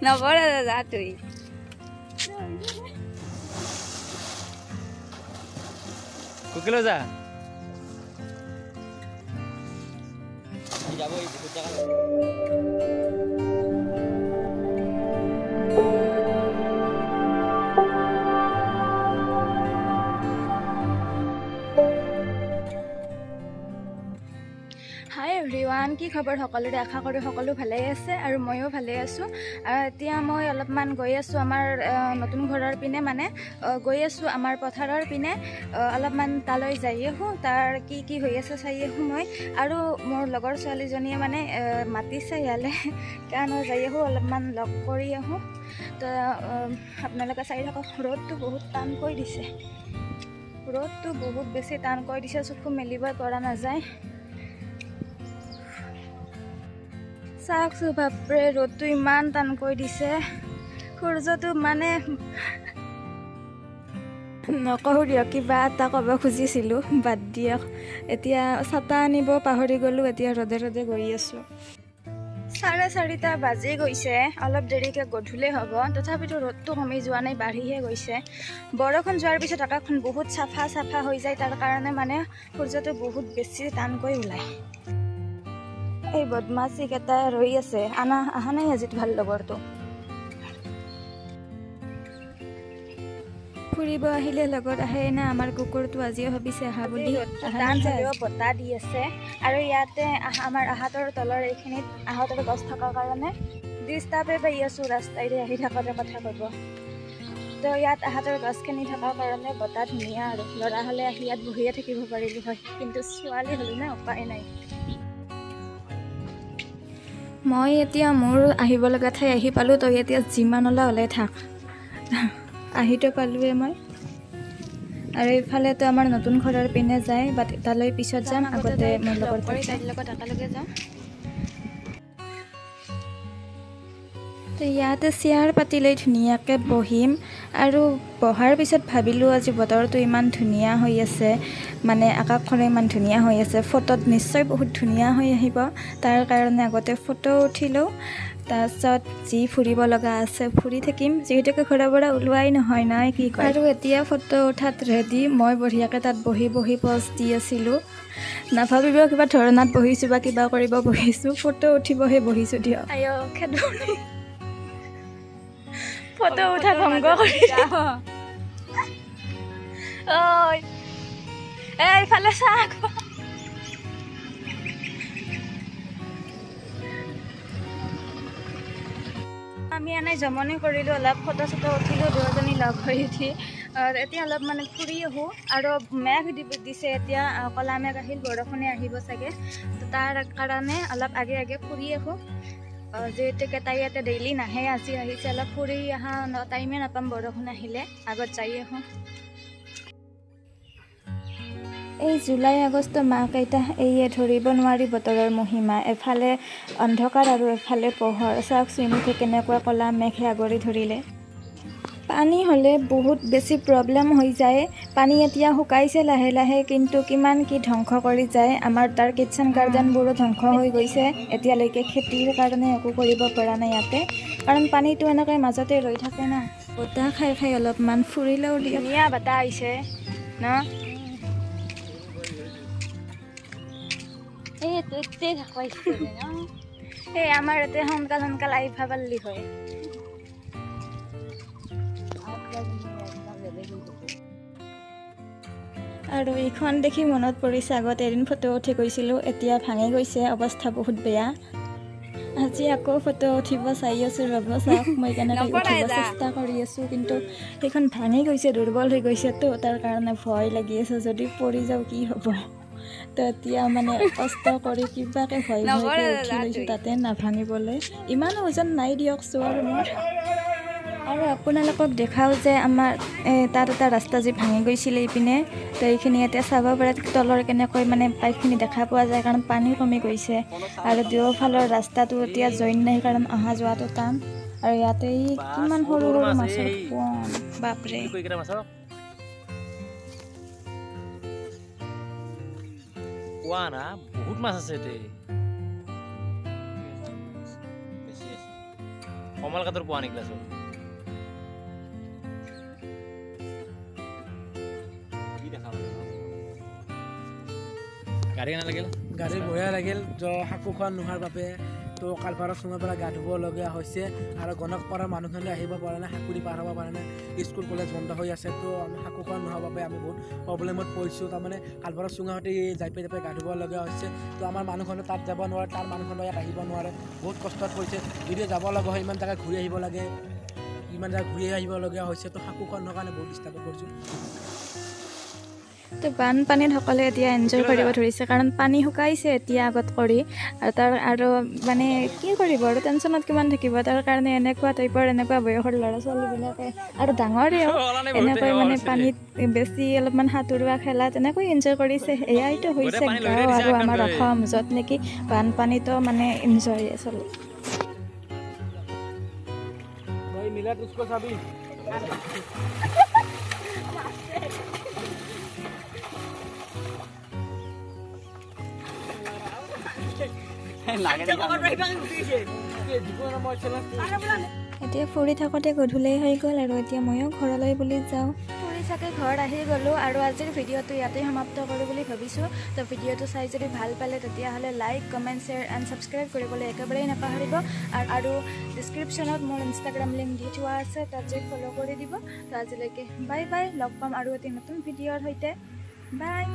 নপৰে যা তুই কুকিলো যা যাব এই বহুত জায়গা হাই এভৰিৱান কি খবৰ সকলোৰে আশা কৰোঁ সকলো ভালেই আছে আৰু ময়ো ভালেই আছোঁ এতিয়া মই অলপমান গৈ আছোঁ আমাৰ নতুন ঘৰৰ পিনে মানে গৈ আছোঁ আমাৰ পথাৰৰ পিনে অলপমান তালৈ যাই আহোঁ তাৰ কি কি হৈ আছে চাই আহোঁ মই আৰু মোৰ লগৰ ছোৱালীজনীয়ে মানে মাতিছে ইয়ালৈ কাৰণে যাই আহোঁ অলপমান লগ কৰি আহোঁ তো আপোনালোকে চাই থাকক ৰ'দটো বহুত টানকৈ দিছে ৰ'দটো বহুত বেছি টানকৈ দিছে চকু মেলিবই পৰা নাযায় চাওকচোন বাপৰে ৰ'দটো ইমান টানকৈ দিছে সূৰ্যটো মানে নকওঁ দিয়ক কিবা এটা ক'ব খুজিছিলোঁ বাদ দিয়ক এতিয়া ছাতা আনিব পাহৰি গ'লোঁ এতিয়া ৰ'দে ৰ'দে গৈ আছোঁ 4:30 বাজি গৈছে অলপ দেৰিকৈ গধূলি হ'ব তথাপিতো ৰ'দটো কমি যোৱা নাই বাঢ়িহে গৈছে বৰষুণ যোৱাৰ পিছত আকাশখন বহুত চাফা হৈ যায় তাৰ কাৰণে মানে সূৰ্যটো বহুত বেছি টানকৈ ওলায় এই বদমাছিকেইটা ৰৈ আছে অহা নাই আজি ভাল লগৰটো ফুৰিব আহিলে লগত আহে না আমাৰ কুকুৰটো আজিও ভাবিছে আহা বুলি বতাহ দি আছে আৰু ইয়াতে আমাৰ আহাতৰ তলৰ এইখিনিত আহাতৰ গছ থকাৰ কাৰণে ডিষ্টাৰ্বে পাই আছোঁ ৰাস্তাইৰে আহি থাকোঁতে কথা ক'ব তো ইয়াত আহাতৰ গছখিনি থকাৰ কাৰণে বতাহ ধুনীয়া আৰু ল'ৰা হ'লে আহি ইয়াত বহিয়ে থাকিব পাৰিলোঁ হয় কিন্তু ছোৱালী হ'লো না উপায় নাই মই এতিয়া মোৰ আহিব লগা ঠাই আহি পালোঁ তই এতিয়া যিমান ওলাই থাক আহিতো পালোঁৱে মই আৰু এইফালেতো আমাৰ নতুন ঘৰৰ পিনে যায় বাট তালৈ পিছত যাম আগতে মোৰ লগত একেলগে যাম তো ইয়াতে চেয়াৰ পাতি লৈ ধুনীয়াকৈ বহিম আৰু বহাৰ পিছত ভাবিলোঁ আজি বতৰটো ইমান ধুনীয়া হৈ আছে মানে আকাশখনো ইমান ধুনীয়া হৈ আছে ফটোত নিশ্চয় বহুত ধুনীয়া হৈ আহিব তাৰ কাৰণে আগতে ফটো উঠিলোঁ তাৰপিছত যি ফুৰিব লগা আছে ফুৰি থাকিম যিহেতুকে ঘৰৰ পৰা ওলোৱাই নহয় নাই কি কয় আৰু এতিয়া ফটো উঠাত ৰেডি মই বঢ়িয়াকৈ তাত বহি প'জ দি আছিলোঁ নাভাবিব কিবা ধৰণত বহিছোঁ বা কিবা কৰিব বহিছোঁ ফটো উঠিবহে বহিছোঁ দিয়ক ফটো উঠা ভংগ কৰি এইফালে চাহ আমি এনেই জমনি কৰিলোঁ অলপ ফটো চটো উঠিলোঁ দুজনী লগ হৈ উঠি এতিয়া অলপ মানে ফুৰি আহোঁ আৰু মেঘ দিছে এতিয়া ক'লা মেঘ আহিল বৰষুণে আহিব চাগে তাৰ কাৰণে অলপ আগে ফুৰি আহোঁ যিহেতুকে তাই ইয়াতে ডেইলি নাহে আজি আহিছে অলপ ফুৰি অহা টাইমে নাপাম বৰষুণ আহিলে আগত যাই আহোঁ এই জুলাই আগষ্ট মাহকেইটা এইয়ে ধৰিব নোৱাৰি বতৰৰ মহিমা এফালে অন্ধকাৰ আৰু এফালে পোহৰ চাওকচোন কেনেকুৱা ক'লা মেঘে আগুৰি ধৰিলে পানী হ'লে বহুত বেছি প্ৰব্লেম হৈ যায় পানী এতিয়া শুকাইছে লাহে লাহে কিন্তু কিমান কি ধ্বংস কৰি যায় আমাৰ তাৰ কিটচেন গাৰ্ডেনবোৰো ধ্বংস হৈ গৈছে এতিয়ালৈকে খেতিৰ কাৰণে একো কৰিব পৰা নাই ইয়াতে কাৰণ পানীটো এনেকৈ মাজতে ৰৈ থাকে না বতাহ খাই অলপমান ফুৰিলেও ধুনীয়া বতাহ আহিছে ন এই আমাৰ ইয়াতে সোনকাল আহি পাবলি হয় আৰু এইখন দেখি মনত পৰিছে আগত এদিন ফটো উঠি গৈছিলোঁ এতিয়া ভাঙি গৈছে অৱস্থা বহুত বেয়া আজি আকৌ ফটো উঠিব চাই আছোঁ ৰ'ব চাওক মই কেনেকৈ উঠিব চেষ্টা কৰি আছোঁ কিন্তু সেইখন ভাঙি গৈছে দুৰ্বল হৈ গৈছেতো তাৰ কাৰণে ভয় লাগি আছে যদি পৰি যাওঁ কি হ'ব তো এতিয়া মানে কষ্ট কৰি কিবাকৈ ভয় উঠি লৈছোঁ তাতে নাভাঙিবলৈ ইমানো ওজন নাই দিয়কচোন আৰু মোৰ আৰু আপোনালোকক দেখাওঁ যে আমাৰ তাত এটা ৰাস্তা যি ভাঙি গৈছিলে এইপিনে তো এইখিনি এতিয়া চাব পাৰে তলৰ কেনেকৈ মানে পাইপখিনি দেখা পোৱা যায় কাৰণ পানী কমি গৈছে আৰু দুয়োফালৰ ৰাস্তাটো এতিয়া জইন নাই কাৰণ অহা যোৱাটো টান আৰু ইয়াতে কিমান সৰু মাছৰ পোন বাপৰে বহুত মাছ আছে কমল কাতৰ পোৱা নি ক্লাছত কি দেখা পালে গাড়ী কেনে লাগিল গাড়ী বঢ়িয়া লাগিল শাকু খোৱা নোহোৱাৰ বাবে তো কালপাৰা চুঙাৰ পৰা গা ধুবলগীয়া হৈছে আৰু গণক পাৰাৰ মানুহখিনি আহিব পৰা নাই সাকুৰি পাৰ হ'ব পৰা নাই স্কুল কলেজ বন্ধ হৈ আছে তো আমি শাকু খোৱা নোহোৱাৰ বাবে আমি বহুত প্ৰব্লেমত পৰিছোঁ তাৰমানে কালপাৰা চুঙাহঁতে যাই পাই গা ধুবলগীয়া হৈছে তো আমাৰ মানুহখনে তাত যাব নোৱাৰে তাৰ মানুহখনে ইয়াত আহিব নোৱাৰে বহুত কষ্টত পৰিছে যদি যাব লগা হয় ইমান জেগা ঘূৰি আহিব লাগে ইমান জেগা ঘূৰি আহিবলগীয়া হৈছে তো শাকু খোৱা নোহোৱাৰ কাৰণে বহুত ডিষ্টাৰ্বত পৰিছোঁ তো বানপানীত সকলোৱে এতিয়া এনজয় কৰিব ধৰিছে কাৰণ পানী শুকাইছে এতিয়া আগত কৰি আৰু মানে কি কৰিব আৰু টেনশ্যনত কিমান থাকিব তাৰ কাৰণে এনেকুৱা টাইপৰ এনেকুৱা বয়সৰ ল'ৰা ছোৱালীবিলাকে আৰু ডাঙৰেও এনেকৈ মানে পানীত বেছি অলপমান সাঁতোৰোৱা খেলা তেনেকৈ এনজয় কৰিছে এয়াইতো হৈছে গাঁও আৰু আমাৰ অসম য'ত নেকি বানপানীতো মানে এনজয় চলে এতিয়া ফুৰি থাকোঁতে গধূলি হৈ গ'ল আৰু এতিয়া ময়ো ঘৰলৈ বুলি যাওঁ ফুৰি চাকে ঘৰত আহি গ'লোঁ আৰু আজিৰ ভিডিঅ'টো ইয়াতেই সমাপ্ত কৰোঁ বুলি ভাবিছোঁ তো ভিডিঅ'টো চাই যদি ভাল পালে তেতিয়াহ'লে like comment share and subscribe কৰিবলৈ একেবাৰেই নাপাহৰিব আৰু ডিছক্ৰিপশ্যনত মোৰ ইনষ্টাগ্ৰাম লিংক দি থোৱা আছে তাত যে ফ'ল' কৰি দিব তো আজিলৈকে বাই বাই লগ পাম আৰু এটি নতুন ভিডিঅ'ৰ সৈতে বাই